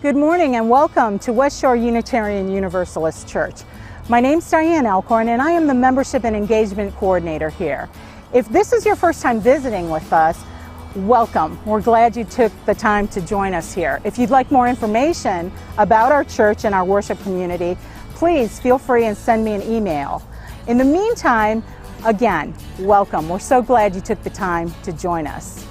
Good morning and welcome to West Shore Unitarian Universalist Church. My name's Diane Alcorn and I am the Membership and Engagement Coordinator here. If this is your first time visiting with us, welcome. We're glad you took the time to join us here. If you'd like more information about our church and our worship community, please feel free and send me an email. In the meantime, again, welcome. We're so glad you took the time to join us.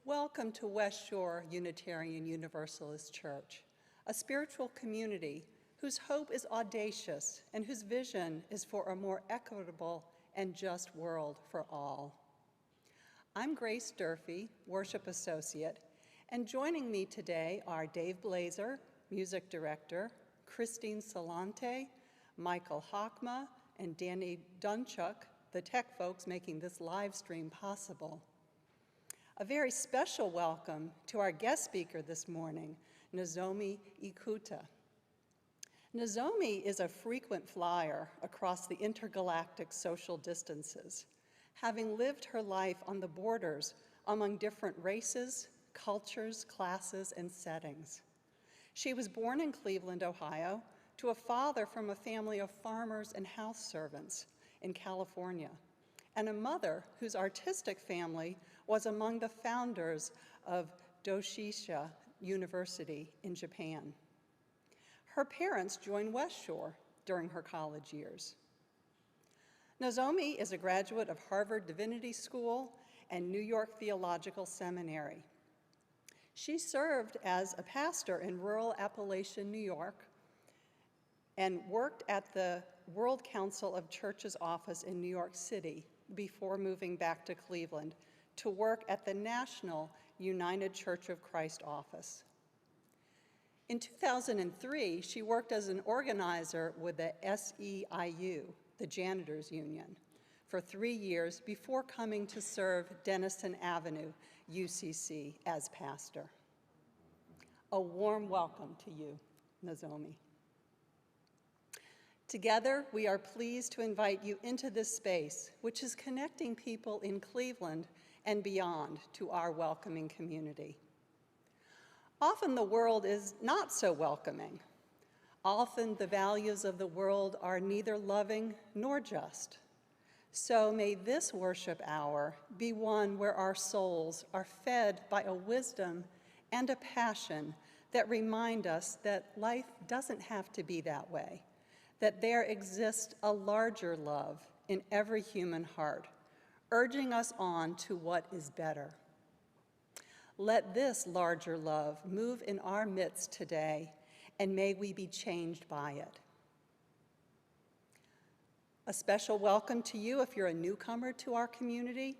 Welcome to West Shore Unitarian Universalist Church, a spiritual community whose hope is audacious and whose vision is for a more equitable and just world for all. I'm Grace Durfee, Worship Associate, and joining me today are Dave Blazer, Music Director, Christine Salante, Michael Hockma, and Danny Dunchuk, the tech folks making this live stream possible. A very special welcome to our guest speaker this morning, Nozomi Ikuta. Nozomi is a frequent flyer across the intergalactic social distances, having lived her life on the borders among different races, cultures, classes, and settings. She was born in Cleveland, Ohio, to a father from a family of farmers and house servants in California, and a mother whose artistic family was among the founders of Doshisha University in Japan. Her parents joined West Shore during her college years. Nozomi is a graduate of Harvard Divinity School and New York Theological Seminary. She served as a pastor in rural Appalachian, New York, and worked at the World Council of Churches office in New York City before moving back to Cleveland to work at the National United Church of Christ office. In 2003, she worked as an organizer with the SEIU, the Janitors Union, for 3 years before coming to serve Denison Avenue, UCC, as pastor. A warm welcome to you, Nozomi. Together, we are pleased to invite you into this space, which is connecting people in Cleveland and beyond to our welcoming community. Often the world is not so welcoming. Often the values of the world are neither loving nor just. So may this worship hour be one where our souls are fed by a wisdom and a passion that remind us that life doesn't have to be that way, that there exists a larger love in every human heart, urging us on to what is better. Let this larger love move in our midst today, and may we be changed by it. A special welcome to you if you're a newcomer to our community,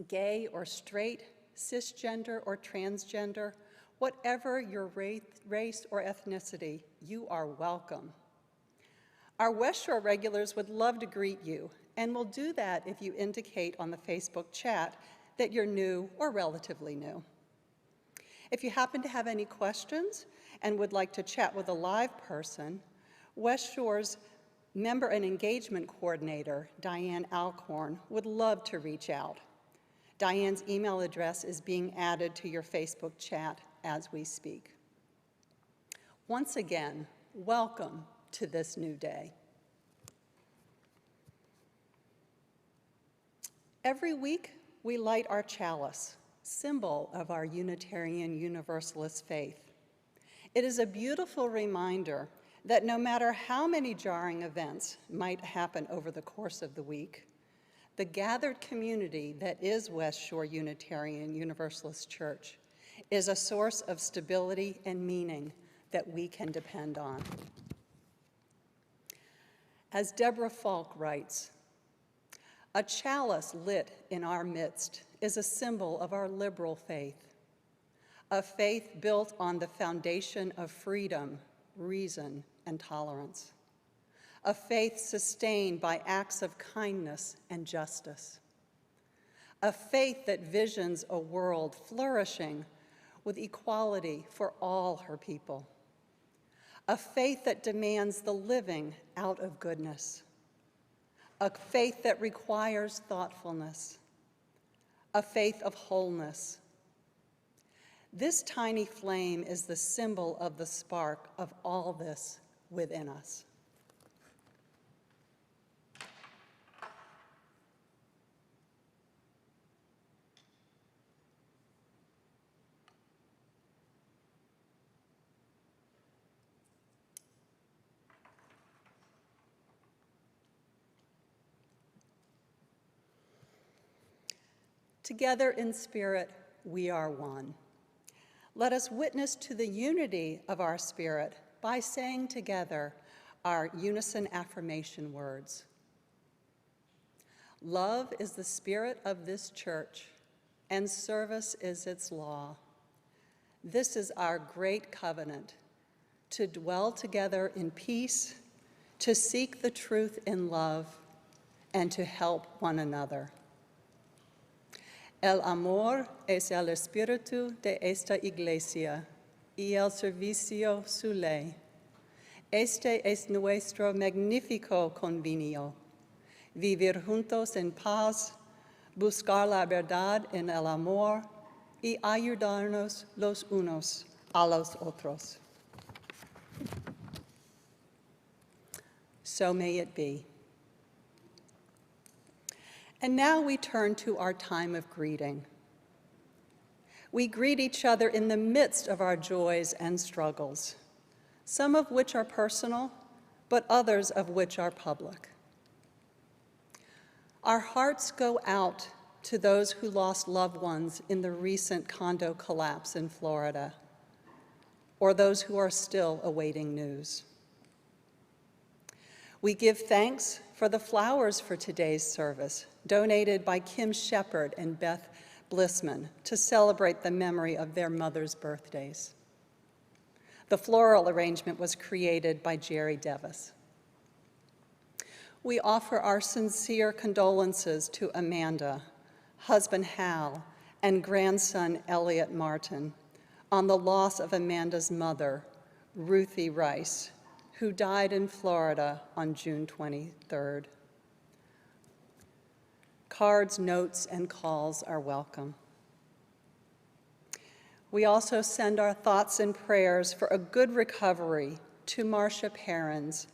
gay or straight, cisgender or transgender, whatever your race or ethnicity, you are welcome. Our West Shore regulars would love to greet you, and will do that if you indicate on the Facebook chat that you're new or relatively new. If you happen to have any questions and would like to chat with a live person, West Shore's Member and Engagement Coordinator, Diane Alcorn, would love to reach out. Diane's email address is being added to your Facebook chat as we speak. Once again, welcome to this new day. Every week, we light our chalice, symbol of our Unitarian Universalist faith. It is a beautiful reminder that no matter how many jarring events might happen over the course of the week, the gathered community that is West Shore Unitarian Universalist Church is a source of stability and meaning that we can depend on. As Deborah Falk writes, "A chalice lit in our midst is a symbol of our liberal faith, a faith built on the foundation of freedom, reason, and tolerance, a faith sustained by acts of kindness and justice, a faith that visions a world flourishing with equality for all her people, a faith that demands the living out of goodness, a faith that requires thoughtfulness, a faith of wholeness. This tiny flame is the symbol of the spark of all this within us." Together in spirit, we are one. Let us witness to the unity of our spirit by saying together our unison affirmation words. Love is the spirit of this church, and service is its law. This is our great covenant, to dwell together in peace, to seek the truth in love, and to help one another. El amor es el espíritu de esta iglesia y el servicio su ley. Este es nuestro magnífico convenio, vivir juntos en paz, buscar la verdad en el amor y ayudarnos los unos a los otros. So may it be. And now we turn to our time of greeting. We greet each other in the midst of our joys and struggles, some of which are personal, but others of which are public. Our hearts go out to those who lost loved ones in the recent condo collapse in Florida, or those who are still awaiting news. We give thanks for the flowers for today's service, donated by Kim Shepard and Beth Blissman to celebrate the memory of their mothers' birthdays. The floral arrangement was created by Jerry Devis. We offer our sincere condolences to Amanda, husband Hal, and grandson Elliot Martin on the loss of Amanda's mother, Ruthie Rice, who died in Florida on June 23rd. Cards, notes, and calls are welcome. We also send our thoughts and prayers for a good recovery to Marcia Perrins,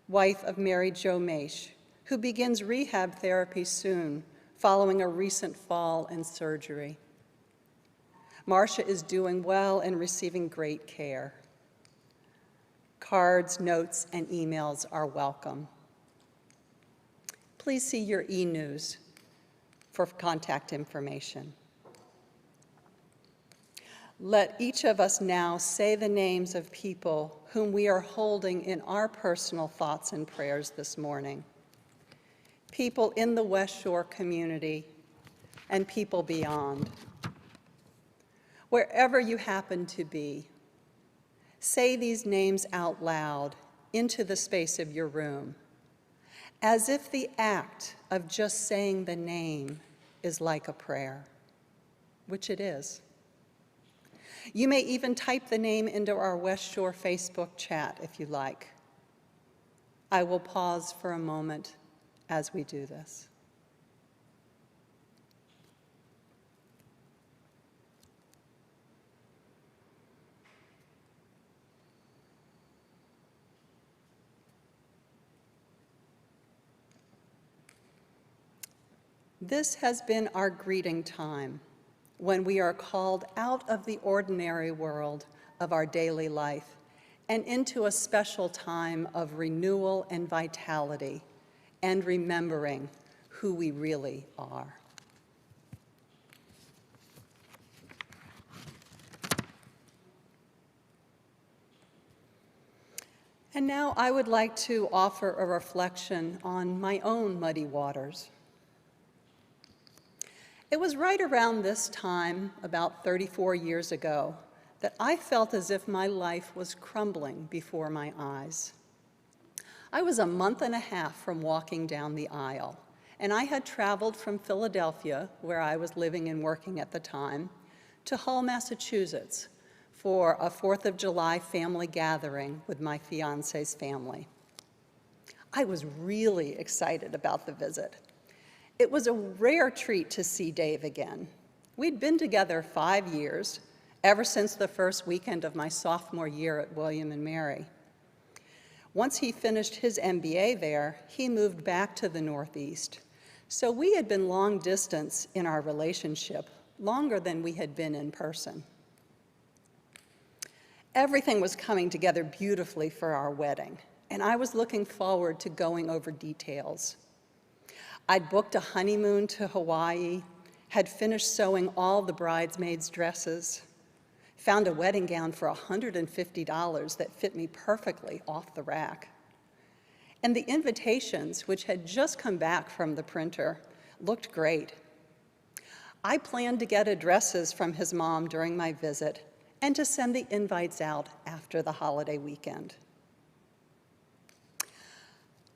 wife of Mary Jo Maish, who begins rehab therapy soon following a recent fall and surgery. Marcia is doing well and receiving great care. Cards, notes, and emails are welcome. Please see your e-news for contact information. Let each of us now say the names of people whom we are holding in our personal thoughts and prayers this morning. People in the West Shore community and people beyond. Wherever you happen to be, say these names out loud into the space of your room, as if the act of just saying the name is like a prayer, which it is. You may even type the name into our West Shore Facebook chat if you like. I will pause for a moment as we do this. This has been our greeting time when we are called out of the ordinary world of our daily life and into a special time of renewal and vitality and remembering who we really are. And now I would like to offer a reflection on my own muddy waters. It was right around this time, about 34 years ago, that I felt as if my life was crumbling before my eyes. I was a month and a half from walking down the aisle, and I had traveled from Philadelphia, where I was living and working at the time, to Hull, Massachusetts, for a 4th of July family gathering with my fiance's family. I was really excited about the visit. It was a rare treat to see Dave again. We'd been together 5 years, ever since the first weekend of my sophomore year at William and Mary. Once he finished his MBA there, he moved back to the Northeast. So we had been long distance in our relationship, longer than we had been in person. Everything was coming together beautifully for our wedding, and I was looking forward to going over details. I'd booked a honeymoon to Hawaii, had finished sewing all the bridesmaids' dresses, found a wedding gown for $150 that fit me perfectly off the rack. And the invitations, which had just come back from the printer, looked great. I planned to get addresses from his mom during my visit and to send the invites out after the holiday weekend.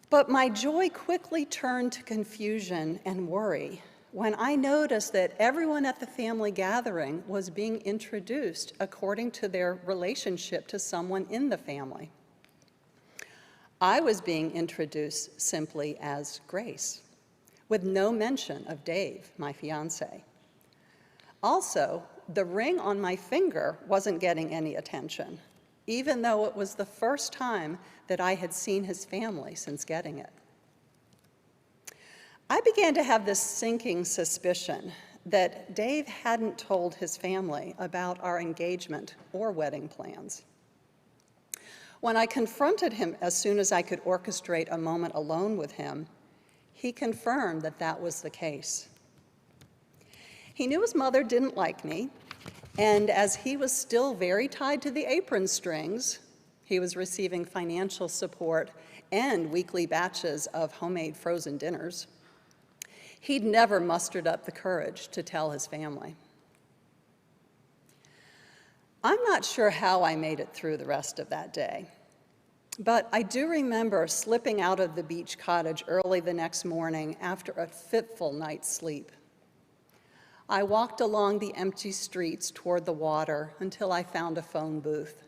But my joy quickly turned to confusion and worry when I noticed that everyone at the family gathering was being introduced according to their relationship to someone in the family. I was being introduced simply as Grace, with no mention of Dave, my fiance. Also, the ring on my finger wasn't getting any attention, even though it was the first time that I had seen his family since getting it. I began to have this sinking suspicion that Dave hadn't told his family about our engagement or wedding plans. When I confronted him as soon as I could orchestrate a moment alone with him, he confirmed that that was the case. He knew his mother didn't like me, and as he was still very tied to the apron strings, he was receiving financial support and weekly batches of homemade frozen dinners. He'd never mustered up the courage to tell his family. I'm not sure how I made it through the rest of that day, but I do remember slipping out of the beach cottage early the next morning after a fitful night's sleep. I walked along the empty streets toward the water until I found a phone booth.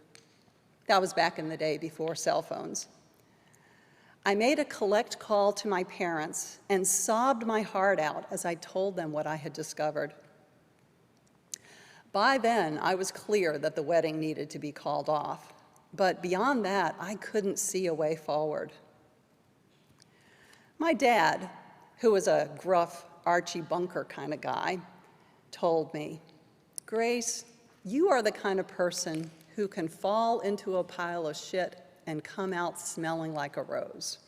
That was back in the day before cell phones. I made a collect call to my parents and sobbed my heart out as I told them what I had discovered. By then, I was clear that the wedding needed to be called off, but beyond that, I couldn't see a way forward. My dad, who was a gruff Archie Bunker kind of guy, told me, "Grace, you are the kind of person who can fall into a pile of shit and come out smelling like a rose."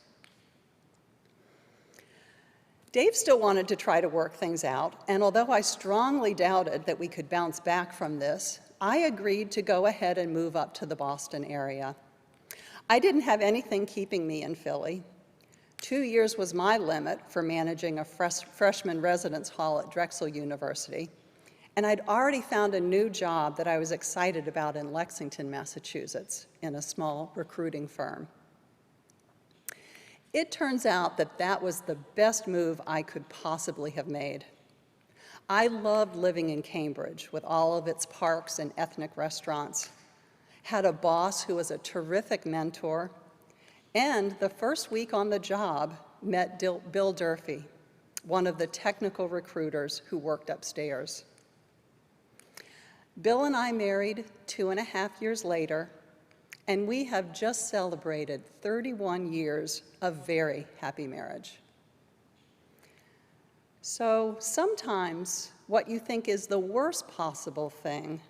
Dave still wanted to try to work things out, and although I strongly doubted that we could bounce back from this, I agreed to go ahead and move up to the Boston area. I didn't have anything keeping me in Philly. 2 years was my limit for managing a freshman residence hall at Drexel University, and I'd already found a new job that I was excited about in Lexington, Massachusetts, in a small recruiting firm. It turns out that that was the best move I could possibly have made. I loved living in Cambridge with all of its parks and ethnic restaurants, had a boss who was a terrific mentor, and the first week on the job met Bill Durfee, one of the technical recruiters who worked upstairs. Bill and I married 2.5 years later, and we have just celebrated 31 years of very happy marriage. So sometimes what you think is the worst possible thing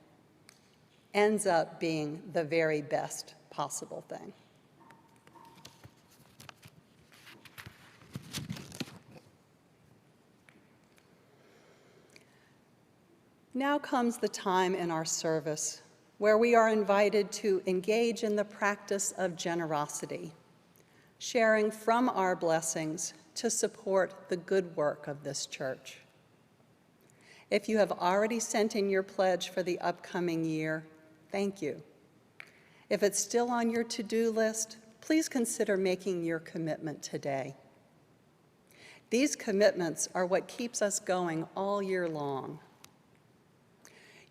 ends up being the very best possible thing. Now comes the time in our service where we are invited to engage in the practice of generosity, sharing from our blessings to support the good work of this church. If you have already sent in your pledge for the upcoming year, thank you. If it's still on your to-do list, please consider making your commitment today. These commitments are what keeps us going all year long.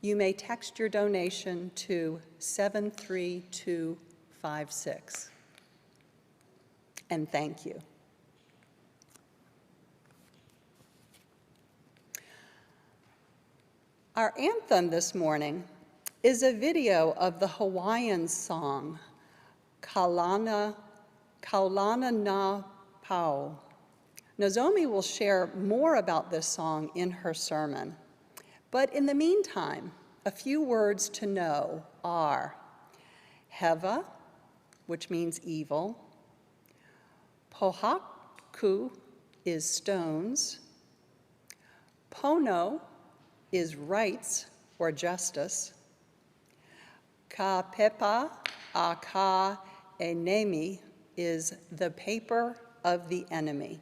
You may text your donation to 73256. And thank you. Our anthem this morning is a video of the Hawaiian song, Kaulana Na Pau. Nozomi will share more about this song in her sermon. But in the meantime, a few words to know are Heva, which means evil. Pohaku is stones. Pono is rights or justice. Ka pepa a ka enemi is the paper of the enemy.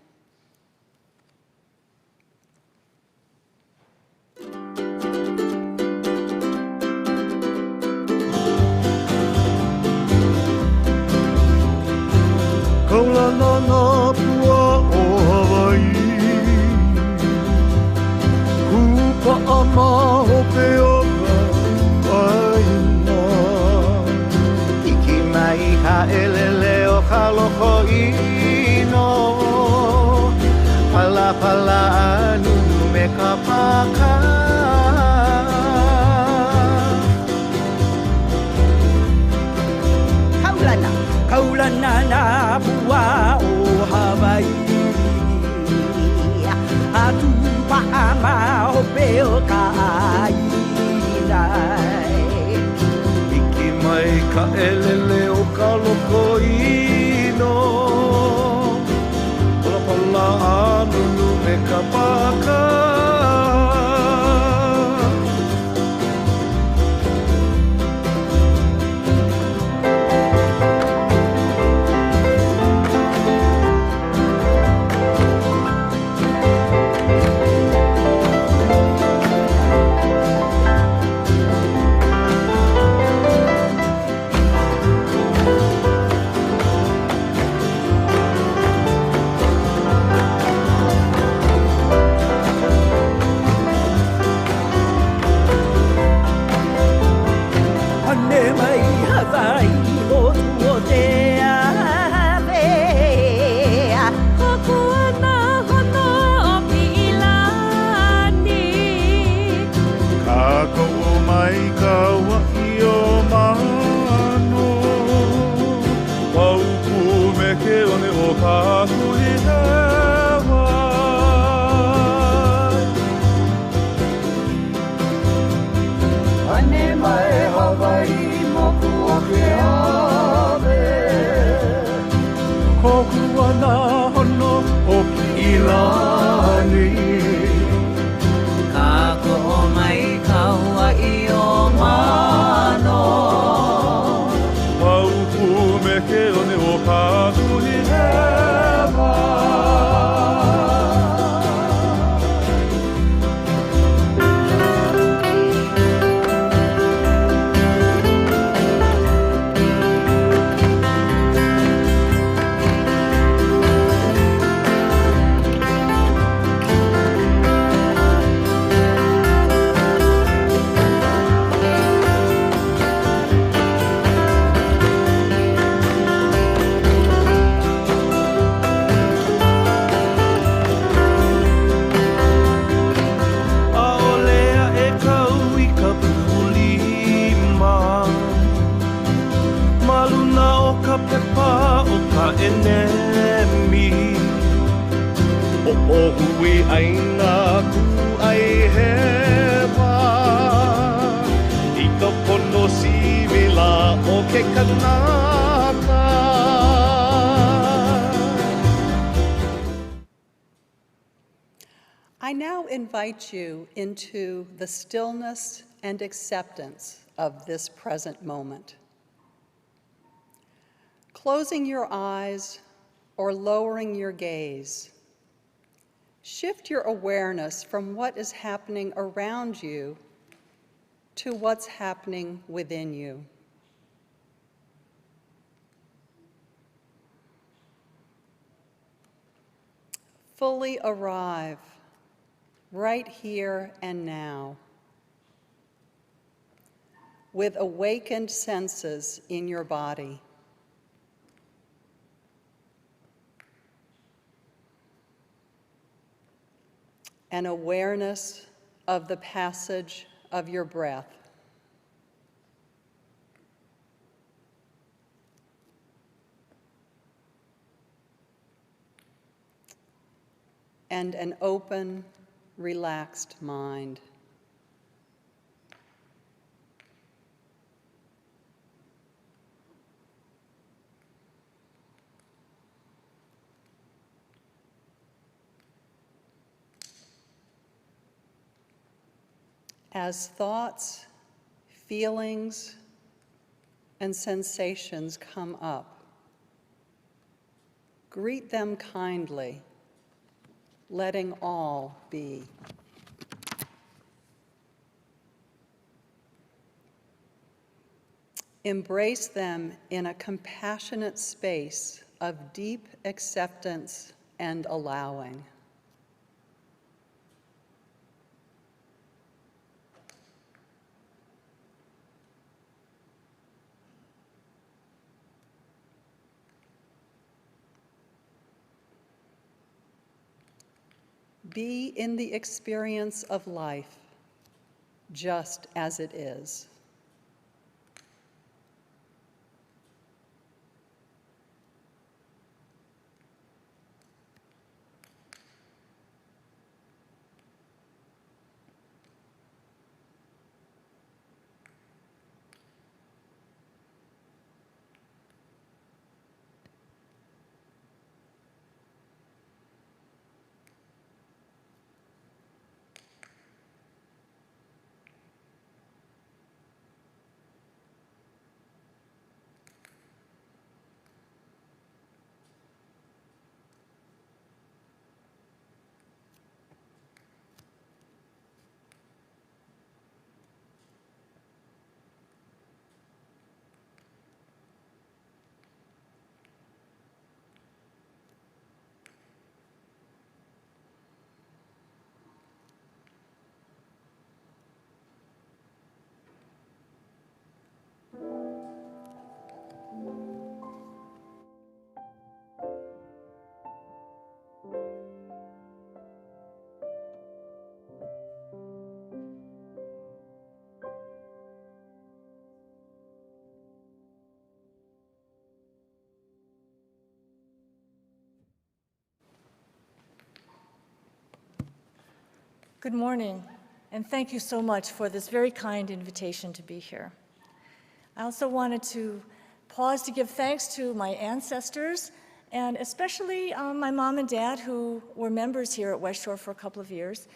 Kaulana na pua o Hawaii, kupa'a mahope o ka waina. Iki mai ha'elele o ka loko ino, pala anunu me ka paka. Kaulana na pua o Hawaii, atu pa'a mahope o ka ainai. Iki mai ka elele o ka loko ino, pala anunu me ka paka. Aina ku ai hewa I ka pono si kanaka. I now invite you into the stillness and acceptance of this present moment. Closing your eyes or lowering your gaze, shift your awareness from what is happening around you to what's happening within you. Fully arrive right here and now with awakened senses in your body. An awareness of the passage of your breath. And an open, relaxed mind. As thoughts, feelings, and sensations come up, greet them kindly, letting all be. Embrace them in a compassionate space of deep acceptance and allowing. Be in the experience of life, just as it is. Good morning, and thank you so much for this very kind invitation to be here. I also wanted to pause to give thanks to my ancestors, and especially my mom and dad, who were members here at West Shore for a couple of years.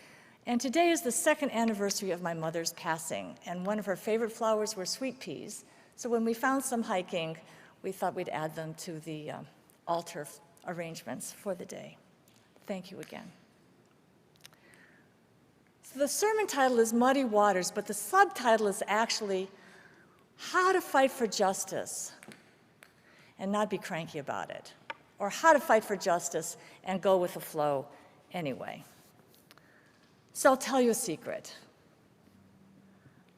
And today is the 2nd anniversary of my mother's passing, and one of her favorite flowers were sweet peas. So when we found some hiking, we thought we'd add them to the altar arrangements for the day. Thank you again. So the sermon title is Muddy Waters, but the subtitle is actually How to Fight for Justice and Not Be Cranky About It, or How to Fight for Justice and Go with the Flow Anyway. So I'll tell you a secret.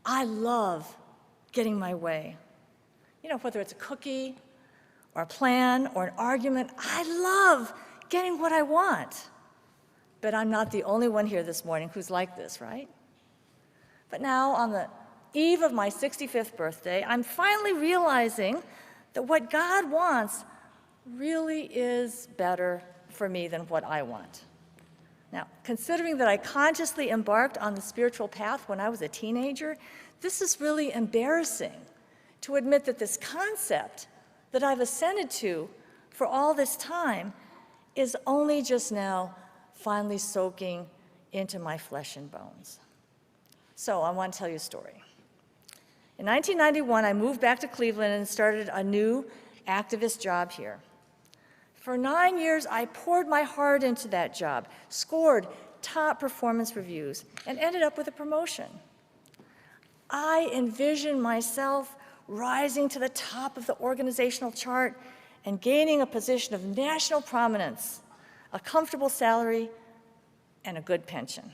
I love getting my way. You know, whether it's a cookie or a plan or an argument, I love getting what I want. But I'm not the only one here this morning who's like this, right? But now, on the eve of my 65th birthday, I'm finally realizing that what God wants really is better for me than what I want. Now, considering that I consciously embarked on the spiritual path when I was a teenager, this is really embarrassing to admit that this concept that I've ascended to for all this time is only just now finally soaking into my flesh and bones. So I want to tell you a story. In 1991, I moved back to Cleveland and started a new activist job here. For 9 years, I poured my heart into that job, scored top performance reviews, and ended up with a promotion. I envisioned myself rising to the top of the organizational chart and gaining a position of national prominence, a comfortable salary, and a good pension.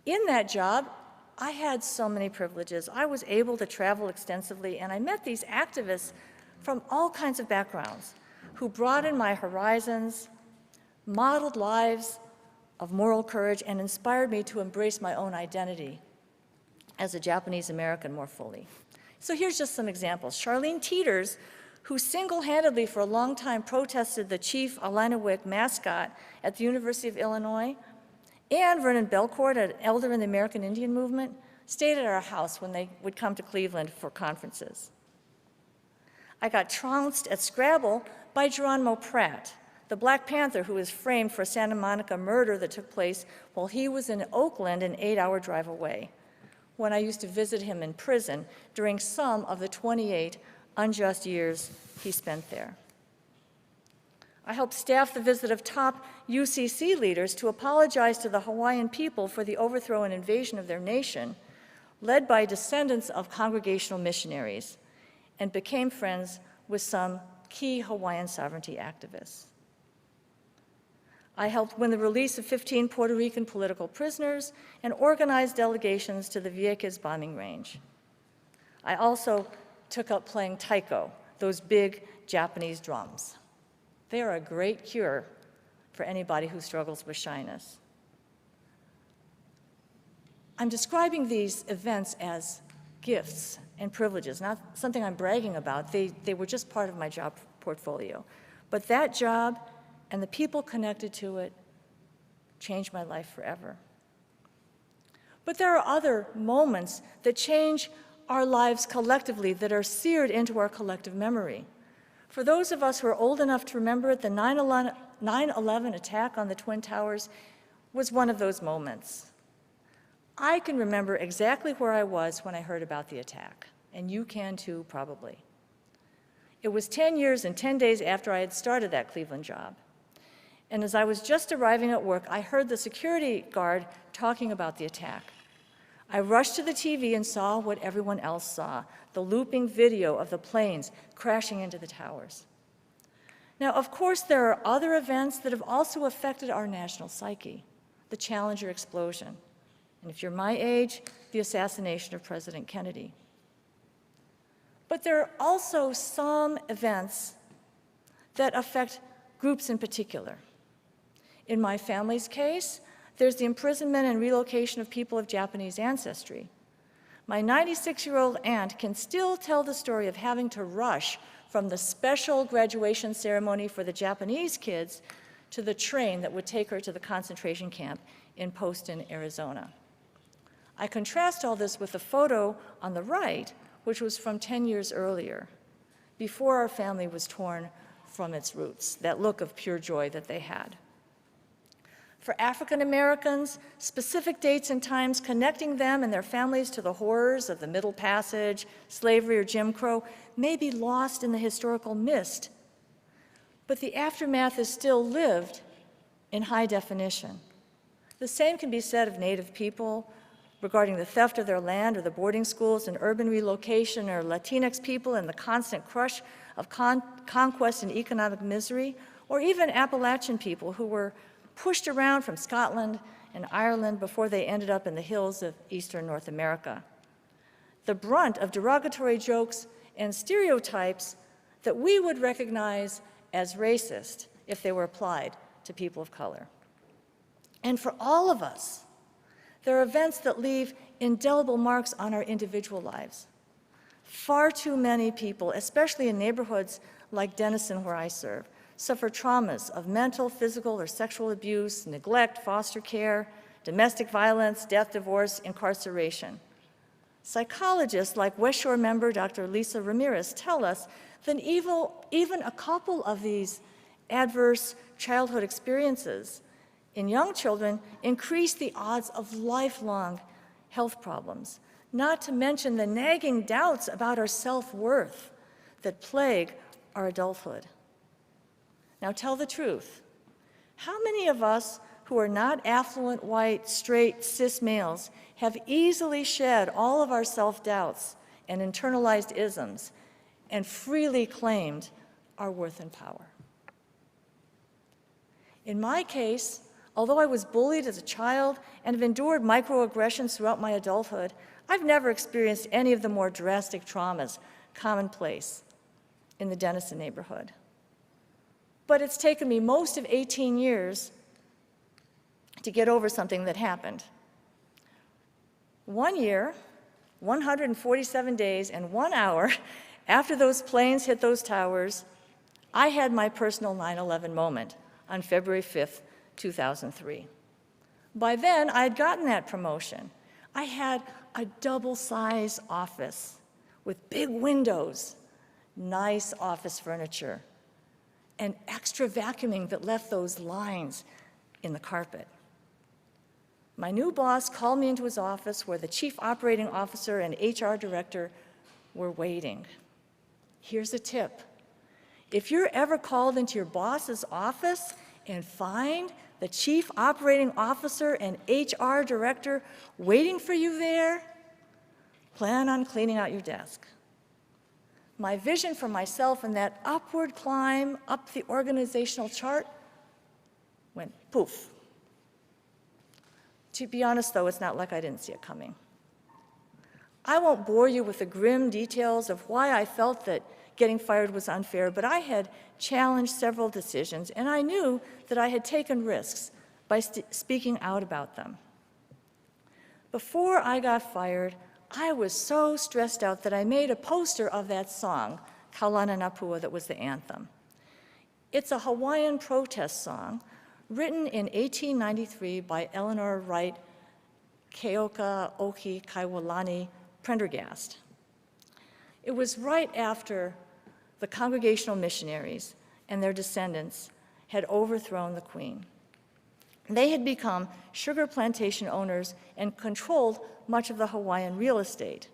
In that job, I had so many privileges. I was able to travel extensively, and I met these activists from all kinds of backgrounds who broadened my horizons, modeled lives of moral courage, and inspired me to embrace my own identity as a Japanese American more fully. So here's just some examples. Charlene Teeters, who single-handedly for a long time protested the Chief Illiniwek mascot at the University of Illinois, and Vernon Belcourt, an elder in the American Indian movement, stayed at our house when they would come to Cleveland for conferences. I got trounced at Scrabble by Geronimo Pratt, the Black Panther who was framed for a Santa Monica murder that took place while he was in Oakland, an 8-hour drive away, when I used to visit him in prison during some of the 28 unjust years he spent there. I helped staff the visit of top UCC leaders to apologize to the Hawaiian people for the overthrow and invasion of their nation, led by descendants of congregational missionaries, and became friends with some key Hawaiian sovereignty activists. I helped win the release of 15 Puerto Rican political prisoners and organized delegations to the Vieques bombing range. I also took up playing taiko, those big Japanese drums. They are a great cure for anybody who struggles with shyness. I'm describing these events as gifts and privileges, not something I'm bragging about. They were just part of my job portfolio. But that job and the people connected to it changed my life forever. But there are other moments that change our lives collectively, that are seared into our collective memory. For those of us who are old enough to remember it, the 9/11 attack on the Twin Towers was one of those moments. I can remember exactly where I was when I heard about the attack, and you can too, probably. It was 10 years and 10 days after I had started that Cleveland job. And as I was just arriving at work, I heard the security guard talking about the attack. I rushed to the TV and saw what everyone else saw, the looping video of the planes crashing into the towers. Now, of course, there are other events that have also affected our national psyche, the Challenger explosion, and if you're my age, the assassination of President Kennedy. But there are also some events that affect groups in particular. In my family's case, there's the imprisonment and relocation of people of Japanese ancestry. My 96-year-old aunt can still tell the story of having to rush from the special graduation ceremony for the Japanese kids to the train that would take her to the concentration camp in Poston, Arizona. I contrast all this with the photo on the right, which was from 10 years earlier, before our family was torn from its roots, that look of pure joy that they had. For African Americans, specific dates and times connecting them and their families to the horrors of the Middle Passage, slavery, or Jim Crow may be lost in the historical mist, but the aftermath is still lived in high definition. The same can be said of Native people regarding the theft of their land or the boarding schools and urban relocation, or Latinx people and the constant crush of conquest and economic misery, or even Appalachian people who were pushed around from Scotland and Ireland before they ended up in the hills of eastern North America. The brunt of derogatory jokes and stereotypes that we would recognize as racist if they were applied to people of color. And for all of us, there are events that leave indelible marks on our individual lives. Far too many people, especially in neighborhoods like Denison, where I serve, suffer traumas of mental, physical, or sexual abuse, neglect, foster care, domestic violence, death, divorce, incarceration. Psychologists like West Shore member Dr. Lisa Ramirez tell us that even a couple of these adverse childhood experiences in young children increase the odds of lifelong health problems, not to mention the nagging doubts about our self-worth that plague our adulthood. Now tell the truth. How many of us who are not affluent, white, straight, cis males have easily shed all of our self-doubts and internalized isms and freely claimed our worth and power? In my case, although I was bullied as a child and have endured microaggressions throughout my adulthood, I've never experienced any of the more drastic traumas commonplace in the Denison neighborhood. But it's taken me most of 18 years to get over something that happened. 1 year, 147 days, and 1 hour after those planes hit those towers, I had my personal 9/11 moment on February 5th, 2003. By then, I had gotten that promotion. I had a double-size office with big windows, nice office furniture, and extra vacuuming that left those lines in the carpet. My new boss called me into his office where the chief operating officer and HR director were waiting. Here's a tip. If you're ever called into your boss's office and find the chief operating officer and HR director waiting for you there, plan on cleaning out your desk. My vision for myself in that upward climb up the organizational chart went poof. To be honest, though, it's not like I didn't see it coming. I won't bore you with the grim details of why I felt that getting fired was unfair, but I had challenged several decisions, and I knew that I had taken risks by speaking out about them. Before I got fired, I was so stressed out that I made a poster of that song, Kaulana Napua, that was the anthem. It's a Hawaiian protest song written in 1893 by Eleanor Wright Keoka Oki Kaiwalani Prendergast. It was right after the Congregational missionaries and their descendants had overthrown the Queen. They had become sugar plantation owners and controlled much of the Hawaiian real estate.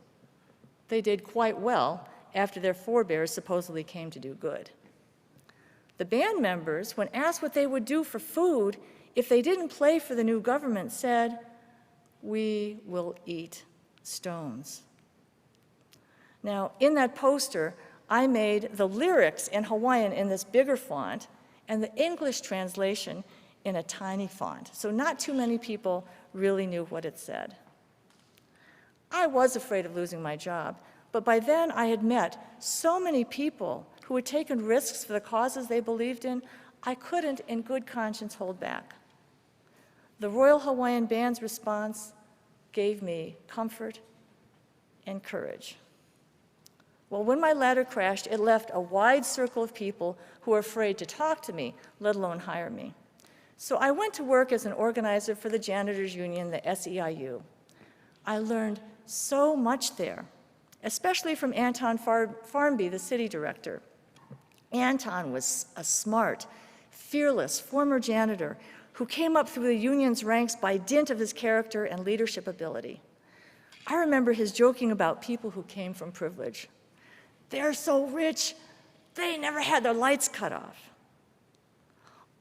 They did quite well after their forebears supposedly came to do good. The band members, when asked what they would do for food if they didn't play for the new government, said, "We will eat stones." Now, in that poster, I made the lyrics in Hawaiian in this bigger font and the English translation in a tiny font, so not too many people really knew what it said. I was afraid of losing my job, but by then I had met so many people who had taken risks for the causes they believed in, I couldn't in good conscience hold back. The Royal Hawaiian Band's response gave me comfort and courage. Well, when my ladder crashed, it left a wide circle of people who were afraid to talk to me, let alone hire me. So I went to work as an organizer for the Janitors Union, the SEIU. I learned so much there, especially from Anton Farnby, the city director. Anton was a smart, fearless former janitor who came up through the union's ranks by dint of his character and leadership ability. I remember his joking about people who came from privilege. They're so rich, they never had their lights cut off.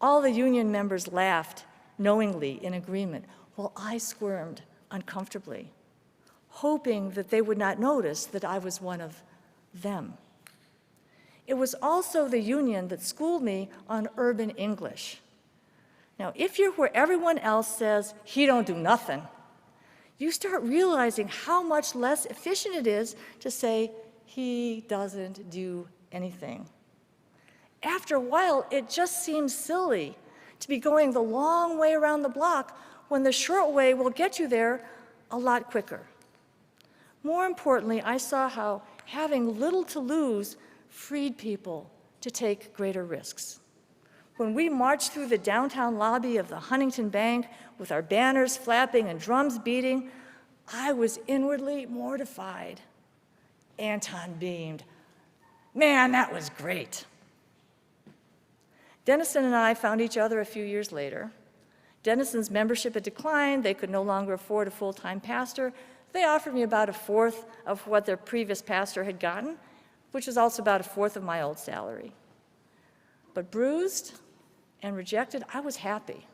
All the union members laughed knowingly in agreement, while I squirmed uncomfortably, hoping that they would not notice that I was one of them. It was also the union that schooled me on urban English. Now, if you're where everyone else says, "He don't do nothing," you start realizing how much less efficient it is to say, "He doesn't do anything." After a while, it just seems silly to be going the long way around the block when the short way will get you there a lot quicker. More importantly, I saw how having little to lose freed people to take greater risks. When we marched through the downtown lobby of the Huntington Bank with our banners flapping and drums beating, I was inwardly mortified. Anton beamed. Man, that was great. Dennison and I found each other a few years later. Dennison's membership had declined. They could no longer afford a full-time pastor. They offered me about a fourth of what their previous pastor had gotten, which was also about a fourth of my old salary. But bruised and rejected, I was happy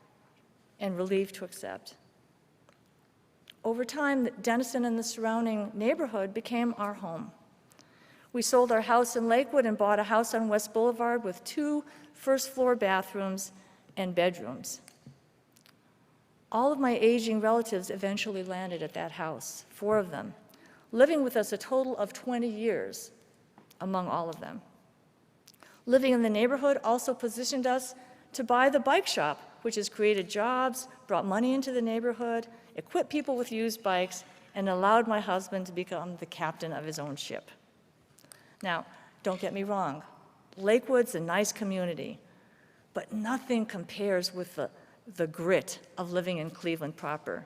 and relieved to accept. Over time, Dennison and the surrounding neighborhood became our home. We sold our house in Lakewood and bought a house on West Boulevard with 2 first-floor bathrooms and bedrooms. All of my aging relatives eventually landed at that house, 4 of them, living with us a total of 20 years among all of them. Living in the neighborhood also positioned us to buy the bike shop, which has created jobs, brought money into the neighborhood, equipped people with used bikes, and allowed my husband to become the captain of his own ship. Now, don't get me wrong, Lakewood's a nice community, but nothing compares with the grit of living in Cleveland proper.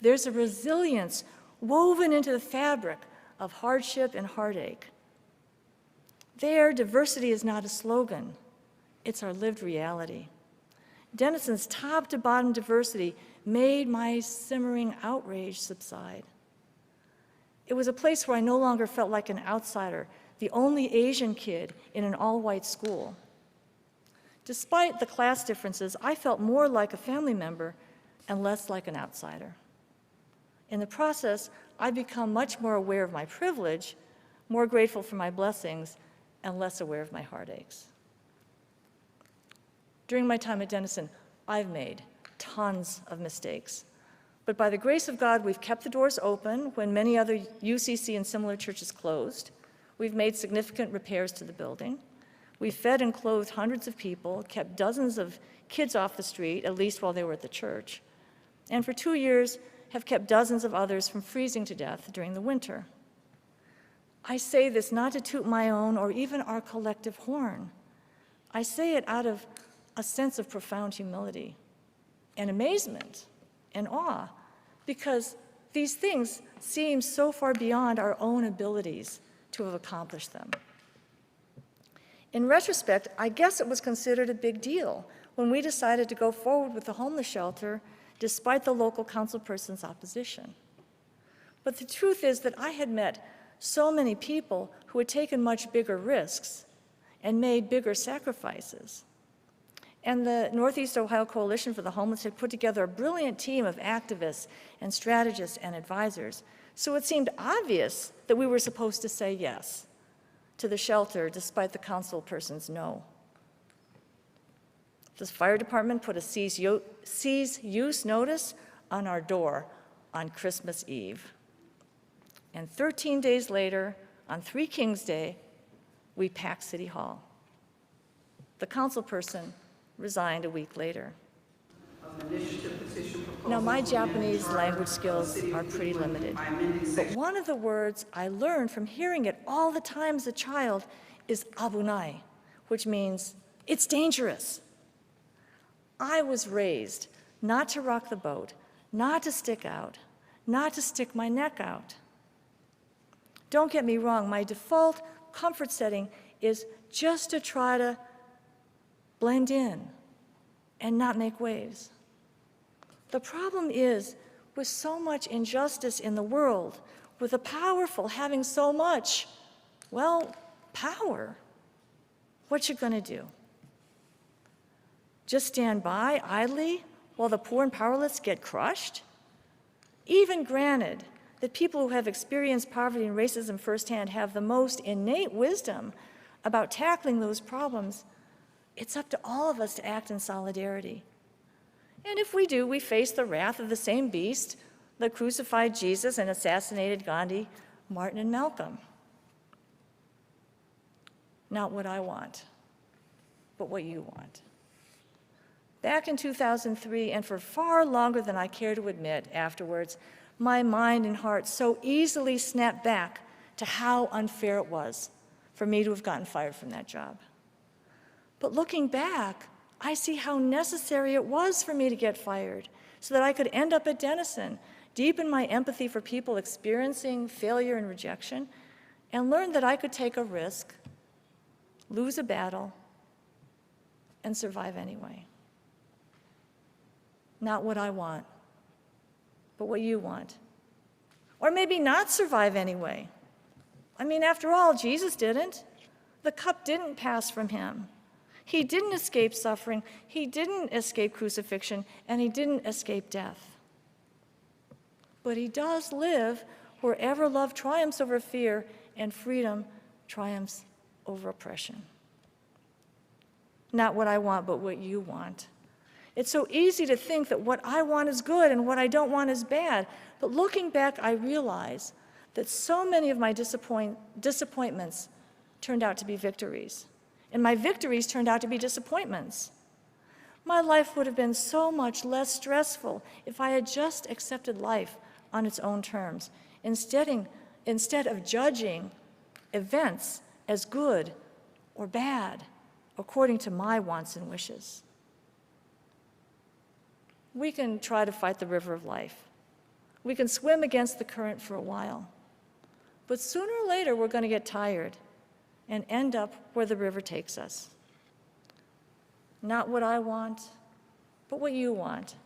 There's a resilience woven into the fabric of hardship and heartache. There, diversity is not a slogan, it's our lived reality. Dennison's top-to-bottom diversity made my simmering outrage subside. It was a place where I no longer felt like an outsider, the only Asian kid in an all-white school. Despite the class differences, I felt more like a family member and less like an outsider. In the process, I've become much more aware of my privilege, more grateful for my blessings, and less aware of my heartaches. During my time at Dennison, I've made tons of mistakes. But by the grace of God, we've kept the doors open when many other UCC and similar churches closed. We've made significant repairs to the building. We've fed and clothed hundreds of people, kept dozens of kids off the street, at least while they were at the church, and for 2 years have kept dozens of others from freezing to death during the winter. I say this not to toot my own or even our collective horn. I say it out of a sense of profound humility and amazement and awe, because these things seem so far beyond our own abilities to have accomplished them. In retrospect, I guess it was considered a big deal when we decided to go forward with the homeless shelter despite the local councilperson's opposition. But the truth is that I had met so many people who had taken much bigger risks and made bigger sacrifices. And the Northeast Ohio Coalition for the Homeless had put together a brilliant team of activists and strategists and advisors. So it seemed obvious that we were supposed to say yes to the shelter despite the councilperson's no. The fire department put a cease use notice on our door on Christmas Eve. And 13 days later, on 3 Kings Day, we packed City Hall. The councilperson resigned a week later. Now, my Japanese language skills are pretty limited, but one of the words I learned from hearing it all the time as a child is abunai, which means it's dangerous. I was raised not to rock the boat, not to stick out, not to stick my neck out. Don't get me wrong, my default comfort setting is just to try to blend in and not make waves. The problem is, with so much injustice in the world, with the powerful having so much, well, power, what you gonna do? Just stand by idly while the poor and powerless get crushed? Even granted that people who have experienced poverty and racism firsthand have the most innate wisdom about tackling those problems, it's up to all of us to act in solidarity. And if we do, we face the wrath of the same beast that crucified Jesus and assassinated Gandhi, Martin, and Malcolm. Not what I want, but what you want. Back in 2003, and for far longer than I care to admit afterwards, my mind and heart so easily snapped back to how unfair it was for me to have gotten fired from that job. But looking back, I see how necessary it was for me to get fired so that I could end up at Dennison, deepen my empathy for people experiencing failure and rejection, and learn that I could take a risk, lose a battle, and survive anyway. Not what I want, but what you want. Or maybe not survive anyway. I mean, after all, Jesus didn't. The cup didn't pass from him. He didn't escape suffering, he didn't escape crucifixion, and he didn't escape death. But he does live wherever love triumphs over fear and freedom triumphs over oppression. Not what I want, but what you want. It's so easy to think that what I want is good and what I don't want is bad. But looking back, I realize that so many of my disappointments turned out to be victories. And my victories turned out to be disappointments. My life would have been so much less stressful if I had just accepted life on its own terms, instead of judging events as good or bad according to my wants and wishes. We can try to fight the river of life. We can swim against the current for a while. But sooner or later, we're going to get tired and end up where the river takes us. Not what I want, but what you want.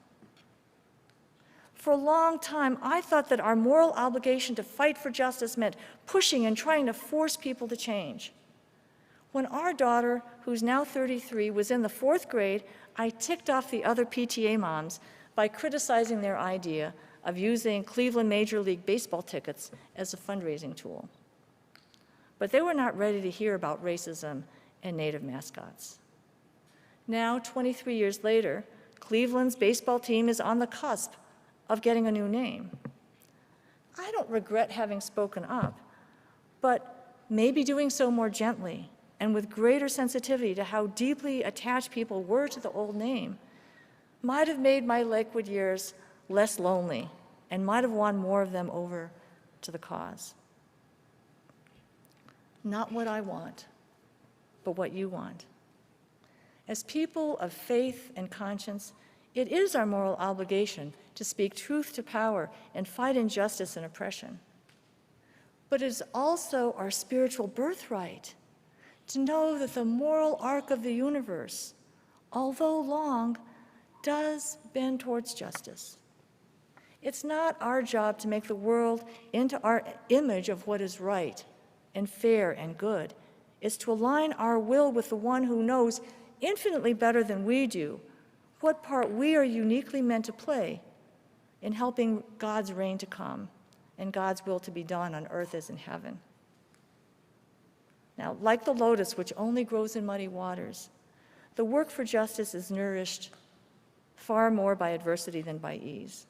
For a long time, I thought that our moral obligation to fight for justice meant pushing and trying to force people to change. When our daughter, who's now 33, was in the 4th grade, I ticked off the other PTA moms by criticizing their idea of using Cleveland Major League Baseball tickets as a fundraising tool. But they were not ready to hear about racism and Native mascots. Now, 23 years later, Cleveland's baseball team is on the cusp of getting a new name. I don't regret having spoken up, but maybe doing so more gently and with greater sensitivity to how deeply attached people were to the old name might have made my Lakewood years less lonely and might have won more of them over to the cause. Not what I want, but what you want. As people of faith and conscience, it is our moral obligation to speak truth to power and fight injustice and oppression. But it is also our spiritual birthright to know that the moral arc of the universe, although long, does bend towards justice. It's not our job to make the world into our image of what is right and fair and good. It's to align our will with the one who knows infinitely better than we do what part we are uniquely meant to play in helping God's reign to come and God's will to be done on earth as in heaven. Now, like the lotus, which only grows in muddy waters, the work for justice is nourished far more by adversity than by ease.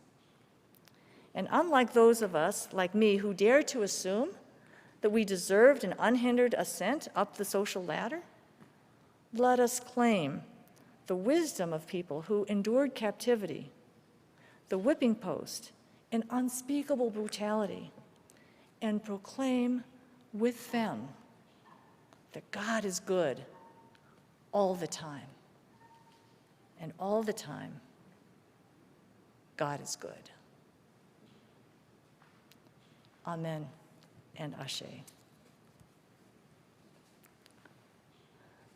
And unlike those of us, like me, who dare to assume that we deserved an unhindered ascent up the social ladder, let us claim the wisdom of people who endured captivity, the whipping post, and unspeakable brutality, and proclaim with them that God is good all the time. And all the time, God is good. Amen and Ashe.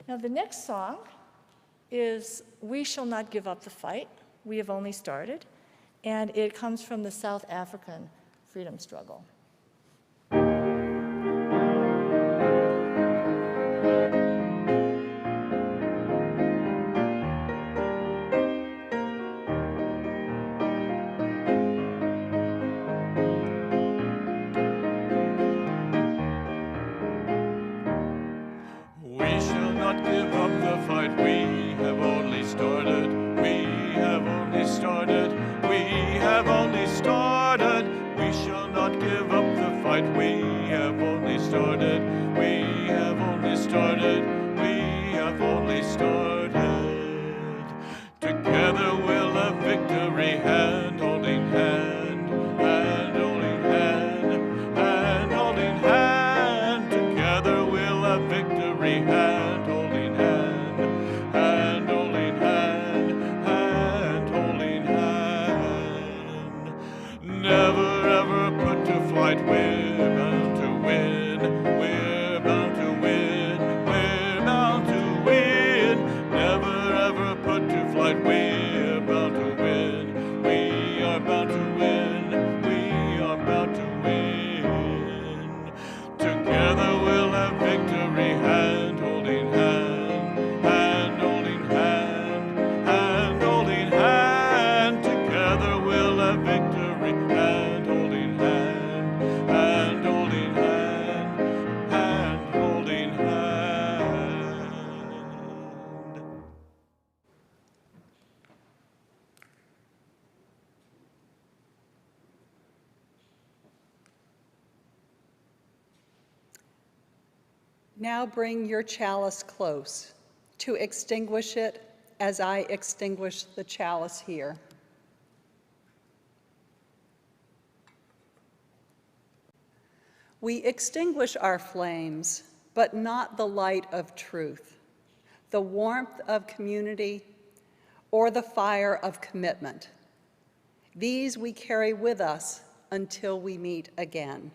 Now, the next song is We Shall Not Give Up the Fight, We Have Only Started, and it comes from the South African freedom struggle. Give up the fight, we have only started, we have only started, we have only started. We shall not give up the fight, we have only started, we have only started, we have only started. Together we'll have victory, hand holding hand, hand holding hand, hand holding hand. Together we'll have victory, hand holding hand, hand holding hand, hand holding hand. Now bring your chalice close to extinguish it as I extinguish the chalice here. We extinguish our flames, but not the light of truth, the warmth of community, or the fire of commitment. These we carry with us until we meet again.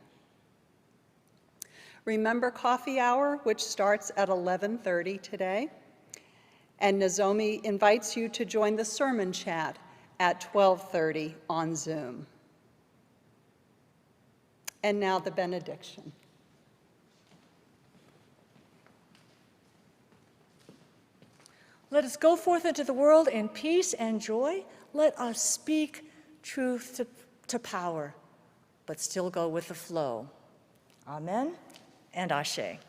Remember coffee hour, which starts at 11:30 today. And Nozomi invites you to join the sermon chat at 12:30 on Zoom. And now the benediction. Let us go forth into the world in peace and joy. Let us speak truth to power, but still go with the flow. Amen and Ashe.